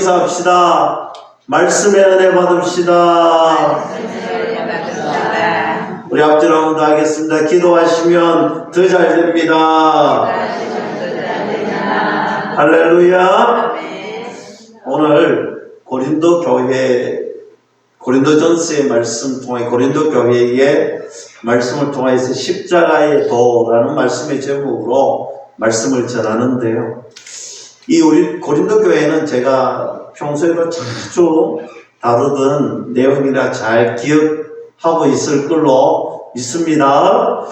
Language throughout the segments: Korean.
합시다. 말씀의 은혜 받읍시다. 우리 앞뒤로 한번 더 하겠습니다. 기도하시면 더 잘 됩니다. 할렐루야. 오늘 고린도전서의 말씀 통해 고린도 교회의 말씀을 통해서 십자가의 도라는 말씀의 제목으로 말씀을 전하는데요. 이 우리 고린도 교회는 제가 평소에도 자주 다루던 내용이라 잘 기억하고 있을 걸로 믿습니다.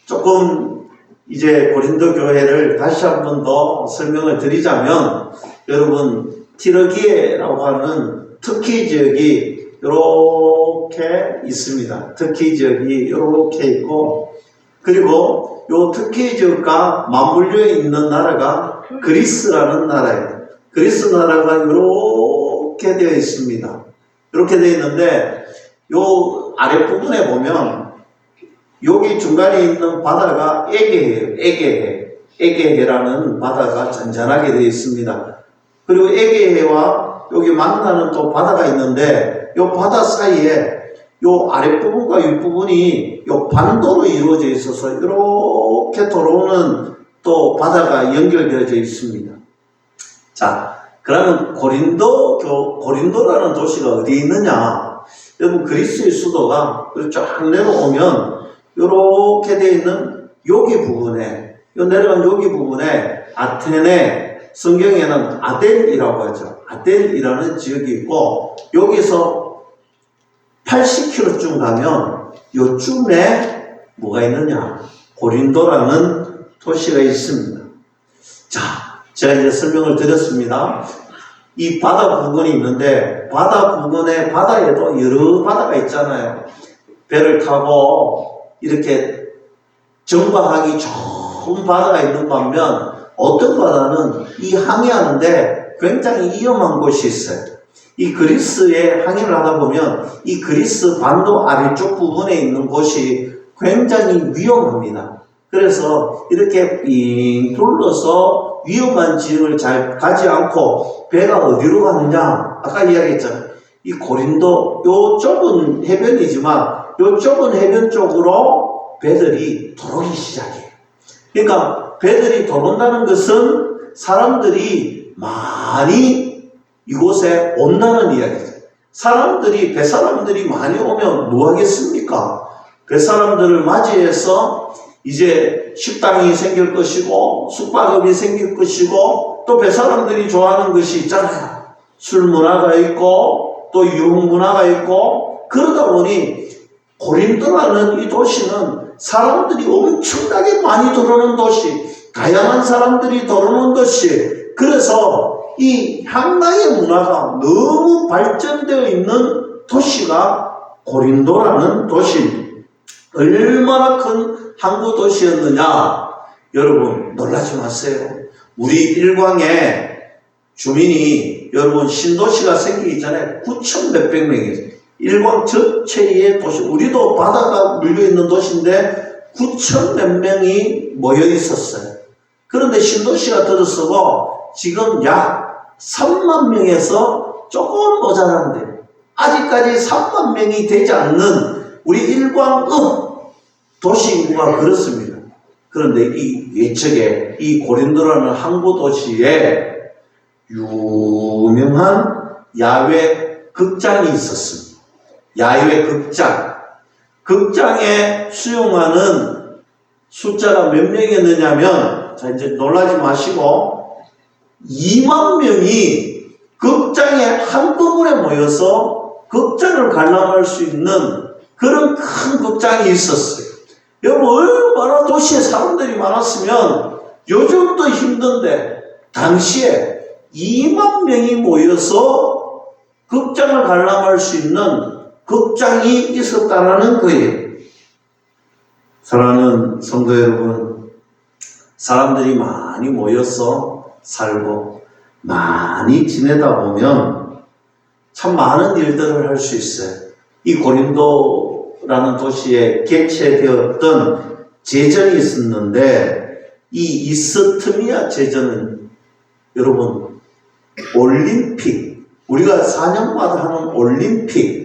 조금 이제 고린도 교회를 다시 한 번 더 설명을 드리자면, 여러분 티르기에라고 하는 터키 지역이 이렇게 있습니다. 터키 지역이 이렇게 있고, 그리고 이 터키 지역과 맞물려 있는 나라가 그리스라는 나라예요. 그리스 나라가 이렇게 되어 있습니다. 이렇게 되어 있는데, 요 아랫부분에 보면 여기 중간에 있는 바다가 에게해예요. 에게해라는 바다가 잔잔하게 되어 있습니다. 그리고 에게해와 여기 만나는 또 바다가 있는데, 요 바다 사이에 요 아랫부분과 윗부분이 요 반도로 이루어져 있어서 이렇게 돌아오는 또 바다가 연결되어져 있습니다. 자, 그러면 고린도라는 도시가 어디 있느냐? 여러분, 그리스의 수도가 쫙 내려오면 이렇게 되어 있는 여기 부분에, 내려간 여기 부분에 아테네, 성경에는 아델이라고 하죠. 아델이라는 지역이 있고, 여기서 80km쯤 가면 요쯤에 뭐가 있느냐? 고린도라는 도시가 있습니다. 자, 제가 이제 설명을 드렸습니다. 이 바다 부근이 있는데, 바다 부근에 바다에도 여러 바다가 있잖아요. 배를 타고 이렇게 정박하기 좋은 바다가 있는 반면, 어떤 바다는 이 항해하는데 굉장히 위험한 곳이 있어요. 이 그리스에 항해를 하다 보면 이 그리스 반도 아래쪽 부분에 있는 곳이 굉장히 위험합니다. 그래서 이렇게 빙 둘러서 위험한 지형을 잘 가지 않고 배가 어디로 가느냐? 아까 이야기했잖아요. 이 고린도, 요 좁은 해변이지만 요 좁은 해변 쪽으로 배들이 들어오기 시작해요. 그러니까 배들이 들어온다는 것은 사람들이 많이 이곳에 온다는 이야기죠. 뱃사람들이 많이 오면 뭐 하겠습니까? 뱃사람들을 맞이해서 이제 식당이 생길 것이고, 숙박업이 생길 것이고, 또 뱃사람들이 좋아하는 것이 있잖아요. 술 문화가 있고, 또 유흥 문화가 있고, 그러다 보니 고린도라는 이 도시는 사람들이 엄청나게 많이 들어오는 도시, 다양한 사람들이 들어오는 도시, 그래서 이 향락의 문화가 너무 발전되어 있는 도시가 고린도라는 도시입니다. 얼마나 큰 항구 도시였느냐? 여러분, 놀라지 마세요. 우리 일광에 주민이, 여러분, 신도시가 생기기 전에 9천 몇백 명이에요. 일광 전체의 도시, 우리도 바다가 물려있는 도시인데 9천 몇 명이 모여 있었어요. 그런데 신도시가 들어서고 지금 약 3만 명에서 조금 모자란데, 아직까지 3만 명이 되지 않는 우리 일광읍 도시 인구가 그렇습니다. 그런데 이 외척에 이 고린도라는 항구 도시에 유명한 야외 극장이 있었습니다. 야외 극장. 극장에 수용하는 숫자가 몇 명이었느냐면, 자, 이제 놀라지 마시고, 2만 명이 극장에 한꺼번에 모여서 극장을 관람할 수 있는 그런 큰 극장이 있었어요. 여러분, 얼마나 도시에 사람들이 많았으면 요즘도 힘든데, 당시에 2만 명이 모여서 극장을 관람할 수 있는 극장이 있었다라는 거예요. 사랑하는 성도 여러분, 사람들이 많이 모여서 살고 많이 지내다 보면 참 많은 일들을 할 수 있어요. 이 고린도라는 도시에 개최되었던 제전이 있었는데, 이 이스트미아 제전은 여러분 올림픽, 우리가 4년마다 하는 올림픽,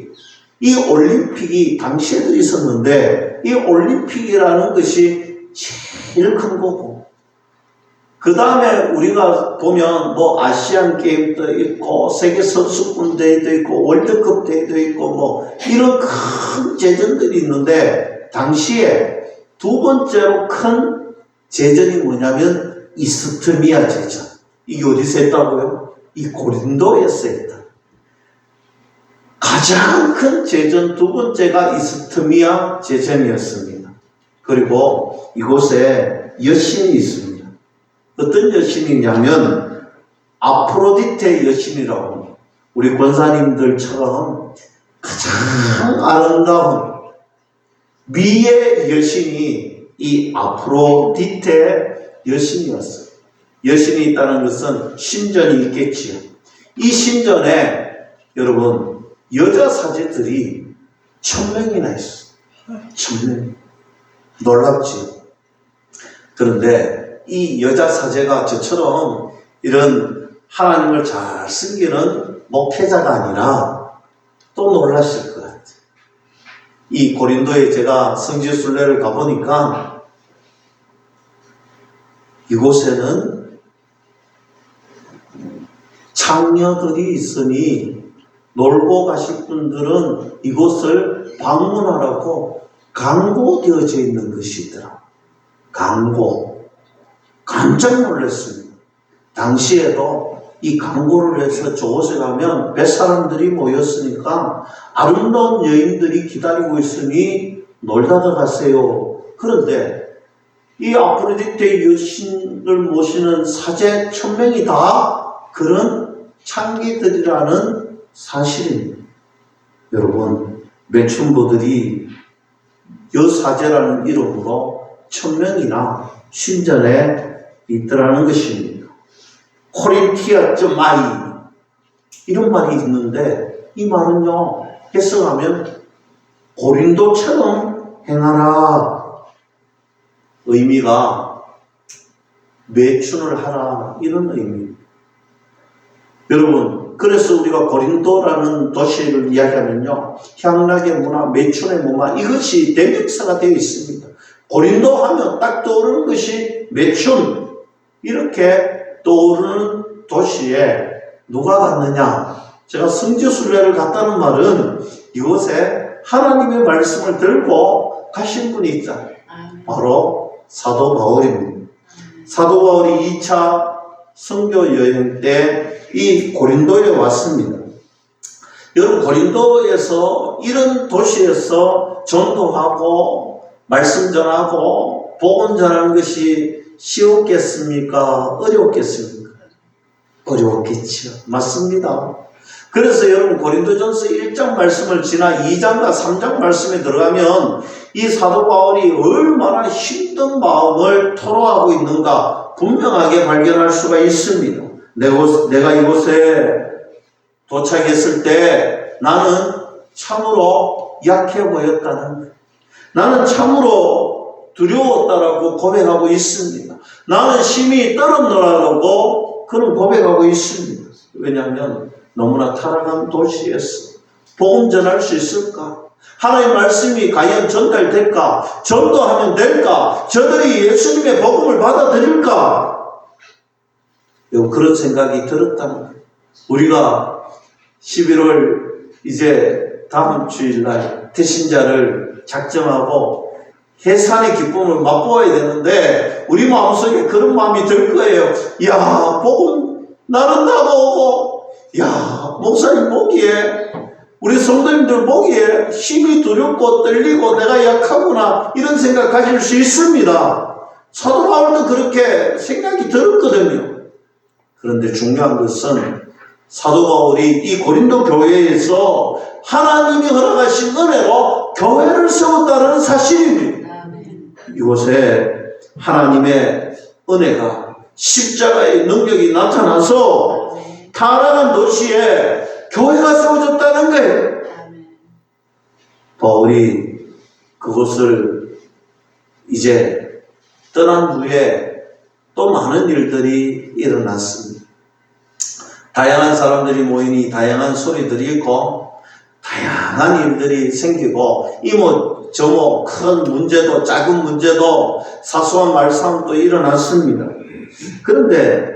이 올림픽이 당시에도 있었는데 이 올림픽이라는 것이 제일 큰 거고, 그 다음에 우리가 보면 뭐 아시안 게임도 있고 세계 선수권 대회도 있고 월드컵 대회도 있고 뭐 이런 큰 제전들이 있는데, 당시에 두 번째로 큰 제전이 뭐냐면 이스트미아 제전. 이게 어디서 했다고요? 이 고린도에서 했다. 가장 큰 제전 두 번째가 이스트미아 제전이었습니다. 그리고 이곳에 여신이 있습니다. 어떤 여신이냐면 아프로디테 여신이라고 합니다. 우리 권사님들처럼 가장 아름다운 미의 여신이 이 아프로디테 여신이었어요. 여신이 있다는 것은 신전이 있겠지요. 이 신전에 여러분 여자 사제들이 1000명이나 있어요. 1000명. 놀랍지? 그런데 이 여자 사제가 저처럼 이런 하나님을 잘 섬기는 목회자가 아니라 또 놀라실 것 같아요. 이 고린도에 제가 성지순례를 가보니까 이곳에는 창녀들이 있으니 놀고 가실 분들은 이곳을 방문하라고 광고되어져 있는 것이더라. 광고. 깜짝 놀랐습니다. 당시에도 이 광고를 해서 저곳에 가면 몇 사람들이 모였으니까 아름다운 여인들이 기다리고 있으니 놀다가 가세요. 그런데 이 아프로디테 여신을 모시는 사제 1000명이 다 그런 창기들이라는 사실입니다. 여러분, 매춘부들이 여사제라는 이름으로 1000명이나 신전에 있더라는 것입니다. 코린티아.i 이런 말이 있는데, 이 말은요 해석하면 고린도처럼 행하라, 의미가 매춘을 하라 이런 의미입니다. 여러분, 그래서 우리가 고린도라는 도시를 이야기하면요 향락의 문화, 매춘의 문화, 이것이 대명사가 되어 있습니다. 고린도 하면 딱 떠오르는 것이 매춘, 이렇게 떠오르는 도시에 누가 갔느냐? 제가 성지순례를 갔다는 말은 이곳에 하나님의 말씀을 들고 가신 분이 있잖아요. 바로 사도 바울입니다. 사도 바울이 2차 선교 여행 때 이 고린도에 왔습니다. 여러분, 고린도에서 이런 도시에서 전도하고 말씀 전하고 복음 전하는 것이 쉬웠겠습니까? 어려웠겠습니까? 어려웠겠죠. 맞습니다. 그래서 여러분, 고린도전서 1장 말씀을 지나 2장과 3장 말씀에 들어가면 이 사도 바울이 얼마나 힘든 마음을 토로하고 있는가 분명하게 발견할 수가 있습니다. 내가 이곳에 도착했을 때 나는 참으로 약해 보였다는 거예요. 나는 참으로 두려웠다라고 고백하고 있습니다. 나는 심히 떨었노라고 그런 고백하고 있습니다. 왜냐하면 너무나 타락한 도시에서 복음 전할 수 있을까? 하나님의 말씀이 과연 전달될까? 전도하면 될까? 저들이 예수님의 복음을 받아들일까? 그런 생각이 들었다는 거예요. 우리가 11월 이제 다음 주일날 태신자를 작정하고 해산의 기쁨을 맛보아야 되는데 우리 마음속에 그런 마음이 들 거예요. 야, 복음 나는 나도 야, 목사님 보기에 우리 성도님들 보기에 힘이 두렵고 떨리고 내가 약하구나 이런 생각 가질 수 있습니다. 사도 바울도 그렇게 생각이 들었거든요. 그런데 중요한 것은 사도 바울이 이 고린도 교회에서 하나님이 허락하신 은혜로 교회를 세웠다는 사실입니다. 이곳에 하나님의 은혜가 십자가의 능력이 나타나서 타락한 도시에 교회가 세워졌다는 거예요. 바울이 그곳을 이제 떠난 후에 또 많은 일들이 일어났습니다. 다양한 사람들이 모이니 다양한 소리들이 있고 다양한 일들이 생기고 큰 문제도 작은 문제도 사소한 말싸움도 일어났습니다. 그런데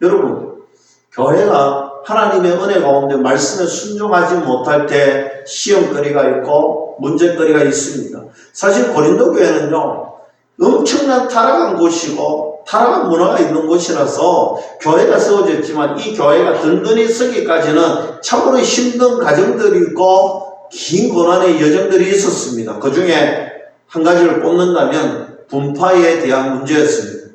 여러분, 교회가 하나님의 은혜 가운데 말씀에 순종하지 못할 때 시험거리가 있고 문제거리가 있습니다. 사실 고린도 교회는요, 엄청난 타락한 곳이고 타락한 문화가 있는 곳이라서 교회가 세워졌지만 이 교회가 든든히 서기까지는 참으로 힘든 과정들이 있고 긴 고난의 여정들이 있었습니다. 그 중에 한 가지를 뽑는다면 분파에 대한 문제였습니다.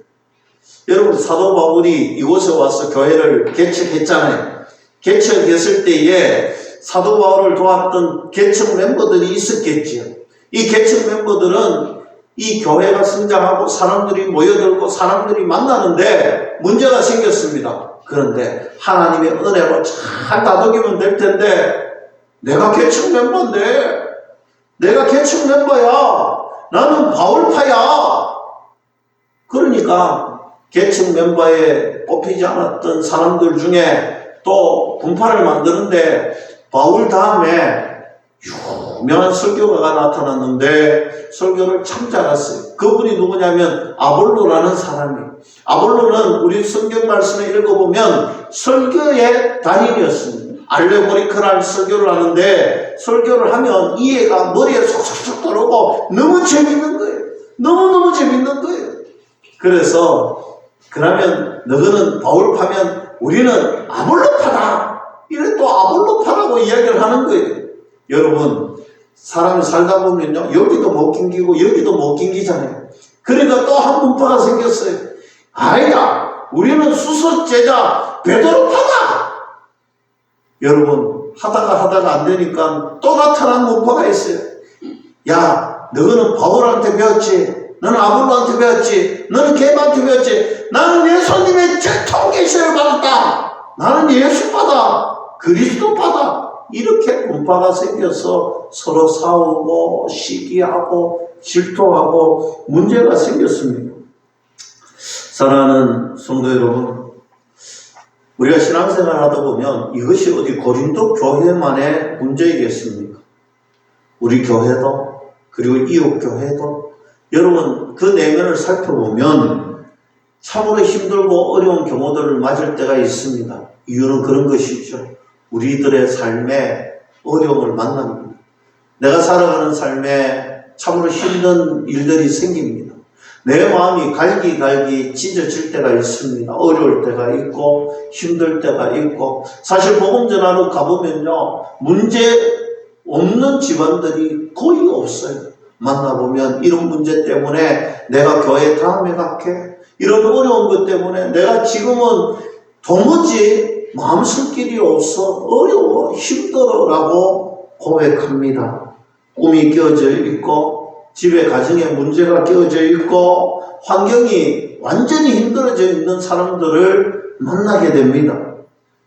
여러분, 사도 바울이 이곳에 와서 교회를 개척했잖아요. 개척했을 때에 사도 바울을 도왔던 개척 멤버들이 있었겠지요. 이 개척 멤버들은 이 교회가 성장하고 사람들이 모여들고 사람들이 만나는데 문제가 생겼습니다. 그런데 하나님의 은혜로 잘 다독이면 될 텐데 내가 개척 멤버인데, 내가 개척 멤버야, 나는 바울파야. 그러니까 개척 멤버에 뽑히지 않았던 사람들 중에 또 분파를 만드는데 바울 다음에 유명한 설교가가 나타났는데 설교를 참 잘했어요. 그분이 누구냐면 아볼로라는 사람이에요. 아볼로는 우리 성경 말씀을 읽어보면 설교의 달인이었습니다. 알레고리컬한 설교를 하는데 설교를 하면 이해가 머리에 쏙쏙쏙 들어오고 너무 재밌는 거예요. 너무너무 재밌는 거예요. 그래서 그러면 너희는 바울파면 우리는 아볼로파다. 이래 또 아볼로파라고 이야기를 하는 거예요. 여러분, 사람이 살다 보면요, 여기도 못 낑기고 여기도 못 낑기잖아요. 그러니까 또 한 분파가 생겼어요. 아니다, 우리는 수석제자 베드로파다. 여러분, 하다가 안 되니까 또 나타난 분파가 있어요. 야, 너는 바울한테 배웠지, 너는 아볼로한테 배웠지, 너는 게바한테 배웠지, 나는 예수님의 직통 계시를 받았다, 나는 예수받아, 그리스도받아. 이렇게 분파가 생겨서 서로 싸우고 시기하고 질투하고 문제가 생겼습니다. 사랑하는 성도 여러분, 우리가 신앙생활을 하다 보면 이것이 어디 고린도 교회만의 문제이겠습니까? 우리 교회도, 그리고 이웃 교회도, 여러분 그 내면을 살펴보면 참으로 힘들고 어려운 경우들을 맞을 때가 있습니다. 이유는 그런 것이죠. 우리들의 삶에 어려움을 만납니다. 내가 살아가는 삶에 참으로 힘든 일들이 생깁니다. 내 마음이 갈기갈기 찢어질 때가 있습니다. 어려울 때가 있고 힘들 때가 있고, 사실 복음 전하러 가보면요, 문제 없는 집안들이 거의 없어요. 만나보면 이런 문제 때문에 내가 교회 다음에 갈게, 이런 어려운 것 때문에 내가 지금은 도무지 마음 쓸 길이 없어, 어려워, 힘들어 라고 고백합니다. 꿈이 깨어져 있고 집에 가정에 문제가 깨어져 있고 환경이 완전히 힘들어져 있는 사람들을 만나게 됩니다.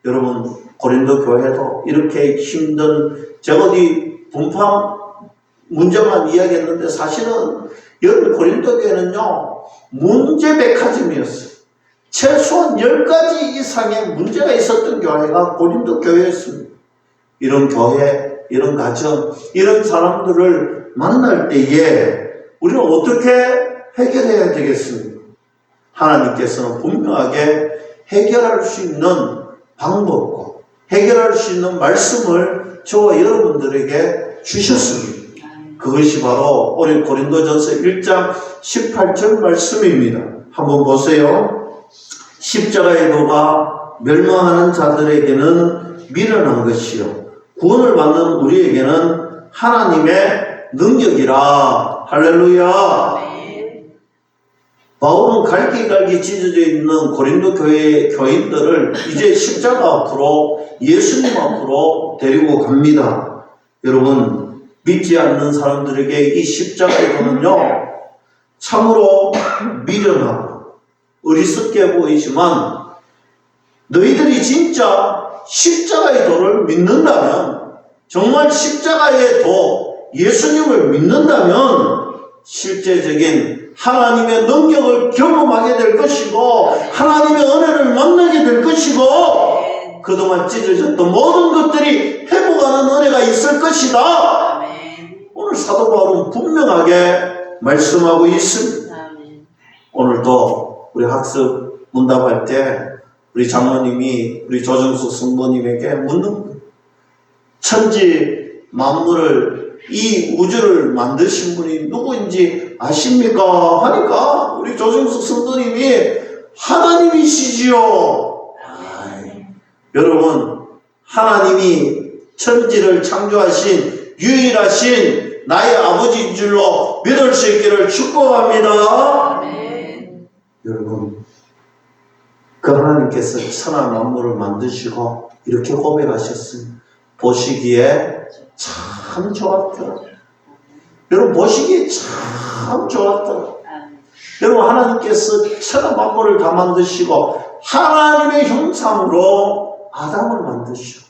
여러분, 고린도 교회도 이렇게 힘든, 제가 어디 분파 문제만 이야기했는데 사실은 여러분 고린도 교회는요, 문제 백화점이었어요. 최소한 10가지 이상의 문제가 있었던 교회가 고린도 교회였습니다. 이런 교회, 이런 가정, 이런 사람들을 만날 때에 우리는 어떻게 해결해야 되겠습니까? 하나님께서는 분명하게 해결할 수 있는 방법과 해결할 수 있는 말씀을 저와 여러분들에게 주셨습니다. 그것이 바로 오늘 고린도전서 1장 18절 말씀입니다. 한번 보세요. 십자가의 도가 멸망하는 자들에게는 미련한 것이요 구원을 받는 우리에게는 하나님의 능력이라. 할렐루야. 바울은 갈기갈기 찢어져 있는 고린도 교회의 교인들을 이제 십자가 앞으로, 예수님 앞으로 데리고 갑니다. 여러분, 믿지 않는 사람들에게 이 십자가의 도는요, 참으로 미련하고 어리석게 보이지만 너희들이 진짜 십자가의 도를 믿는다면, 정말 십자가의 도, 예수님을 믿는다면 실제적인 하나님의 능력을 경험하게 될 것이고 하나님의 은혜를 만나게 될 것이고 그동안 찢어졌던 모든 것들이 회복하는 은혜가 있을 것이다. 아멘. 오늘 사도 바울은 분명하게 말씀하고 있습니다. 아멘. 오늘도 우리 학습 문답할 때 우리 장로님이 우리 조정숙 성모님에게 묻는 거예요. 천지 만물을, 이 우주를 만드신 분이 누구인지 아십니까? 하니까 우리 조정숙 성도님이 하나님이시지요. 여러분, 하나님이 천지를 창조하신 유일하신 나의 아버지인 줄로 믿을 수 있기를 축복합니다. 아멘. 여러분, 그 하나님께서 천하 만물을 만드시고 이렇게 고백하셨습니다. 보시기에 참 좋았더라. 여러분, 보시기에 참 좋았더라. 아멘. 여러분, 하나님께서 천하 만물을 다 만드시고 하나님의 형상으로 아담을 만드시고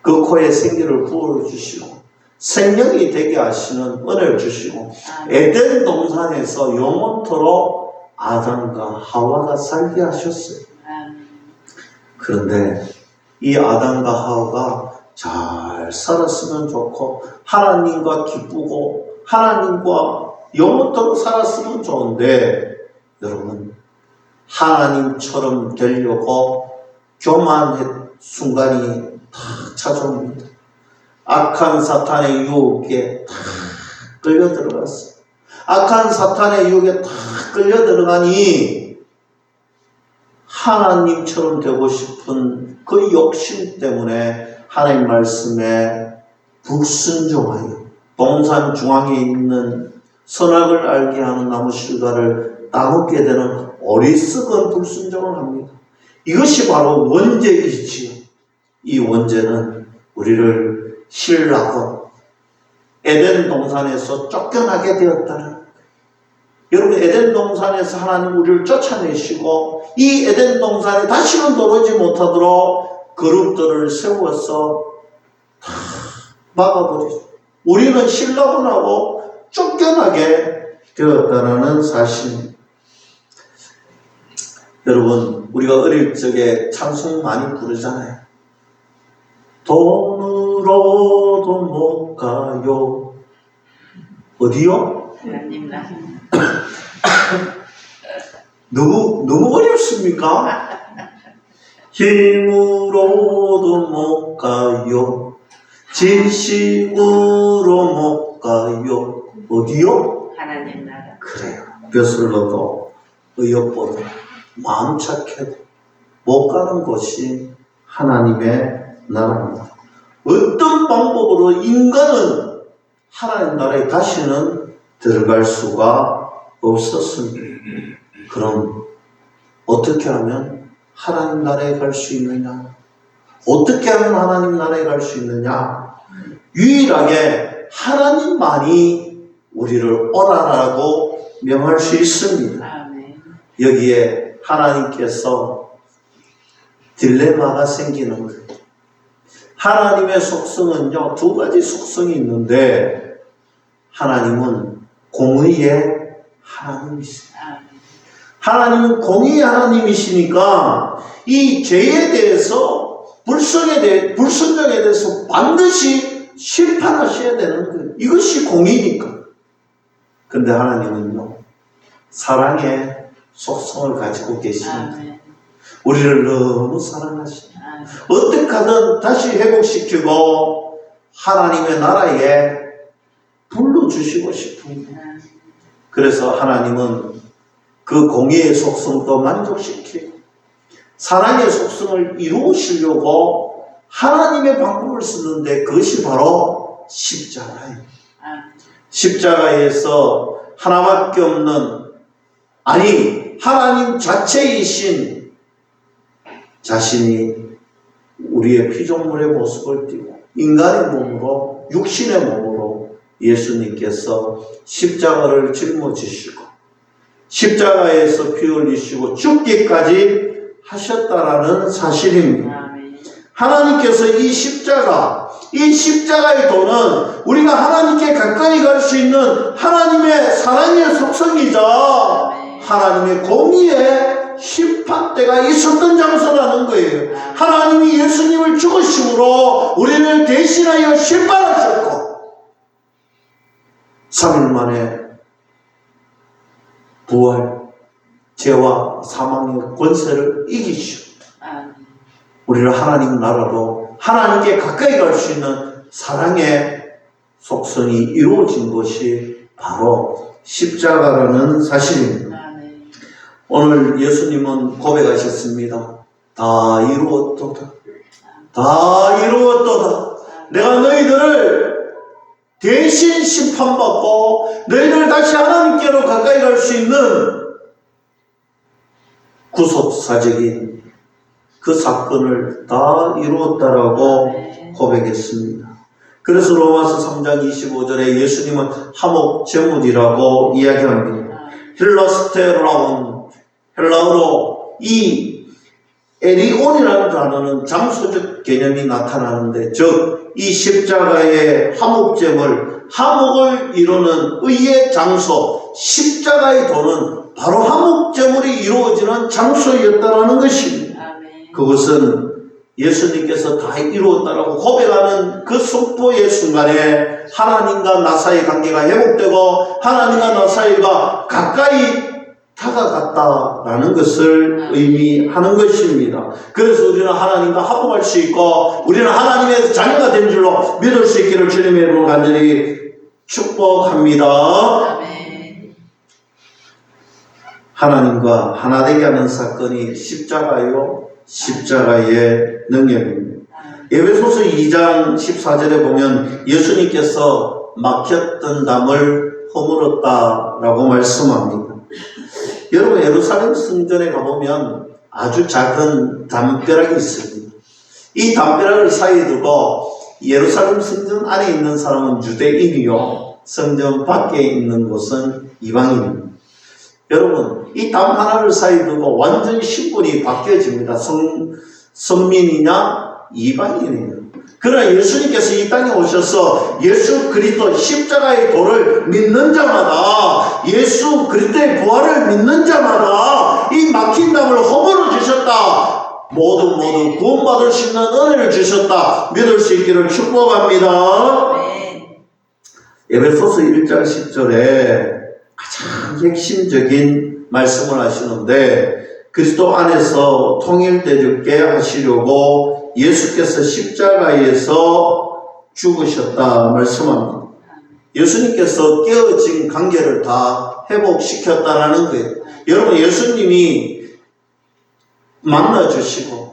그 코에 생기를 부어주시고 생명이 되게 하시는 은혜를 주시고 에덴 동산에서 영원토록 아담과 하와가 살게 하셨어요. 아멘. 그런데 이 아담과 하와가 잘 살았으면 좋고 하나님과 기쁘고 하나님과 영원토록 살았으면 좋은데 여러분, 하나님처럼 되려고 교만한 순간이 다 찾아옵니다. 악한 사탄의 유혹에 다 끌려 들어갔어요. 악한 사탄의 유혹에 다 끌려 들어가니 하나님처럼 되고 싶은 그 욕심 때문에 하나님 말씀에 불순종하여 동산 중앙에 있는 선악을 알게 하는 나무 실과를 따먹게 되는 어리석은 불순종을 합니다. 이것이 바로 원죄이지요. 이 원죄는 우리를 신라고 에덴 동산에서 쫓겨나게 되었다는, 여러분, 에덴 동산에서 하나님 우리를 쫓아내시고 이 에덴 동산에 다시는 들어오지 못하도록 그룹들을 세워서 다 막아버리죠. 우리는 신라군하고 쫓겨나게 되었다는 사실입니다. 여러분, 우리가 어릴 적에 찬송 많이 부르잖아요. 돈으로도 못 가요. 어디요? 하나님 나라. 너무 어렵습니까? 힘으로도 못 가요. 지식으로 못 가요. 어디요? 하나님 나라. 그래요. 벼슬로도 의욕보다 마음 착해도 못 가는 곳이 하나님의 나라입니다. 어떤 방법으로 인간은 하나님 나라에 다시는 들어갈 수가 없었습니다. 그럼 어떻게 하면 하나님 나라에 갈 수 있느냐? 어떻게 하면 하나님 나라에 갈 수 있느냐? 유일하게 하나님만이 우리를 오라라고 명할 수 있습니다. 아멘. 여기에 하나님께서 딜레마가 생기는 거예요. 하나님의 속성은요, 두 가지 속성이 있는데 하나님은 공의의 하나님이세요. 아멘. 하나님은 공의의 하나님이시니까 이 죄에 대해서 불순종에 대해서 반드시 심판하셔야 되는 거예요. 이것이 공의니까. 근데 하나님은요, 사랑의 속성을 가지고 계십니다. 아멘. 우리를 너무 사랑하십니다. 아멘. 어떻게 하든 다시 회복시키고 하나님의 나라에 불러주시고 싶습니다. 그래서 하나님은 그 공의의 속성도 만족시키고 사랑의 속성을 이루시려고 하나님의 방법을 쓰는데 그것이 바로 십자가예요. 십자가에서 하나밖에 없는, 아니 하나님 자체이신 자신이 우리의 피조물의 모습을 띠고 인간의 몸으로, 육신의 몸으로 예수님께서 십자가를 짊어지시고 십자가에서 피 흘리시고 죽기까지 하셨다라는 사실입니다. 하나님께서 이 십자가의 도는 우리가 하나님께 가까이 갈 수 있는 하나님의 사랑의 속성이자 하나님의 공의의 심판대가 있었던 장소라는 거예요. 하나님이 예수님을 죽으심으로 우리를 대신하여 심판하셨고 3일 만에 부활, 죄와 사망의 권세를 이기시고 우리를 하나님 나라로 하나님께 가까이 갈 수 있는 사랑의 속성이 이루어진 것이 바로 십자가라는 사실입니다. 오늘 예수님은 고백하셨습니다. 다 이루었도다. 다 이루었도다. 내가 너희들을 대신 심판받고 너희들 다시 하나님께로 가까이 갈 수 있는 구속사적인 그 사건을 다 이루었다라고 고백했습니다. 그래서 로마서 3장 25절에 예수님은 화목 제물이라고 이야기합니다. 힐러스테라운 헬라어로 이 에리온이라는 단어는 장소적 개념이 나타나는데 즉 이 십자가의 화목제물, 화목을 이루는 의의 장소, 십자가의 도는 바로 화목제물이 이루어지는 장소였다는 것입니다. 그것은 예수님께서 다 이루었다라고 고백하는 그 선포의 순간에 하나님과 나 사이의 관계가 회복되고 하나님과 나 사이가 가까이 다가갔다라는 것을 의미하는 것입니다. 그래서 우리는 하나님과 화목할 수 있고 우리는 하나님의 자녀가 된 줄로 믿을 수 있기를 주님의 이름으로 간절히 축복합니다. 하나님과 하나 되게 하는 사건이 십자가요, 십자가의 능력입니다. 에베소서 2장 14절에 보면 예수님께서 막혔던 담을 허물었다라고 말씀합니다. 여러분 예루살렘 성전에 가보면 아주 작은 담벼락이 있습니다. 이 담벼락을 사이에 두고 예루살렘 성전 안에 있는 사람은 유대인이요 성전 밖에 있는 곳은 이방인입니다. 여러분 이 담 하나를 사이에 두고 완전히 신분이 바뀌어집니다. 선민이냐 이방인이냐. 그러나 예수님께서 이 땅에 오셔서 예수 그리스도 십자가의 도를 믿는 자마다 예수 그리스도의 부활을 믿는 자마다 이 막힌 담을 허물어 주셨다. 모두 구원받을 수 있는 은혜를 주셨다. 믿을 수 있기를 축복합니다. 에베소서 1장 10절에 가장 핵심적인 말씀을 하시는데 그리스도 안에서 통일되게 하시려고 예수께서 십자가에서 죽으셨다 말씀합니다. 예수님께서 깨어진 관계를 다 회복시켰다라는 거예요. 여러분 예수님이 만나주시고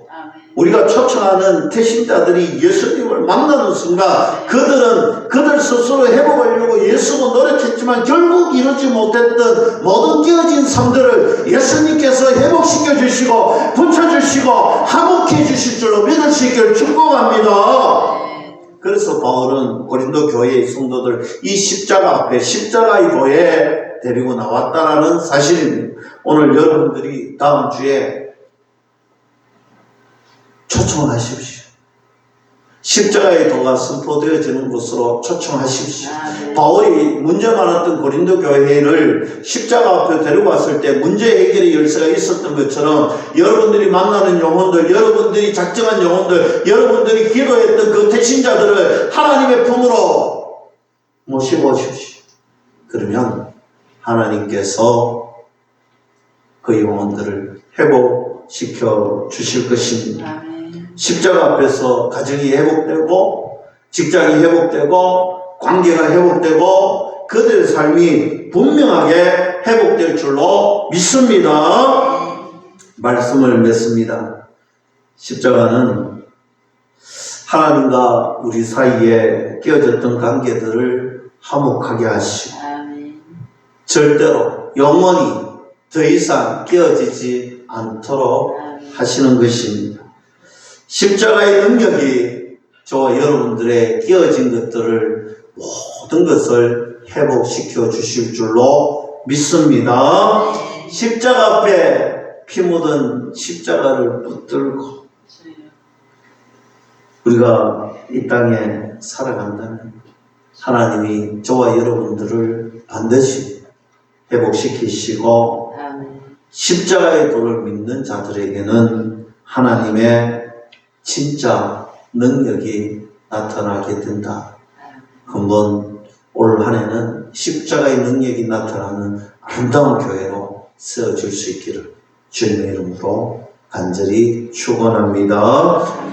우리가 초청하는 태신자들이 예수님을 만나는 순간 그들 스스로 회복하려고 예수는 노력했지만 결국 이루지 못했던 모든 깨어진 삶들을 예수님께서 회복시켜 주시고 붙여주시고 화목해 주실 줄로 믿을 수 있기를 축복합니다. 그래서 바울은 고린도 교회의 성도들 이 십자가 앞에 십자가의 도에 데리고 나왔다라는 사실입니다. 오늘 여러분들이 다음 주에 초청하십시오. 십자가의 도가 선포되어지는 곳으로 초청하십시오. 바울이 문제 많았던 고린도 교회를 십자가 앞에 데리고 왔을 때 문제 해결의 열쇠가 있었던 것처럼 여러분들이 만나는 영혼들, 여러분들이 작정한 영혼들, 여러분들이 기도했던 그 태신자들을 하나님의 품으로 모시고 오십시오. 그러면 하나님께서 그 영혼들을 회복시켜 주실 것입니다. 십자가 앞에서 가정이 회복되고 직장이 회복되고 관계가 회복되고 그들의 삶이 분명하게 회복될 줄로 믿습니다. 말씀을 맺습니다. 십자가는 하나님과 우리 사이에 깨어졌던 관계들을 화목하게 하시고 절대로 영원히 더 이상 깨어지지 않도록 하시는 것입니다. 십자가의 능력이 저와 여러분들의 깨어진 것들을 모든 것을 회복시켜 주실 줄로 믿습니다. 십자가 앞에 피 묻은 십자가를 붙들고 우리가 이 땅에 살아간다면 하나님이 저와 여러분들을 반드시 회복시키시고 십자가의 도를 믿는 자들에게는 하나님의 진짜 능력이 나타나게 된다. 한번 올 한 해는 십자가의 능력이 나타나는 아름다운 교회로 세워질 수 있기를 주님의 이름으로 간절히 축원합니다.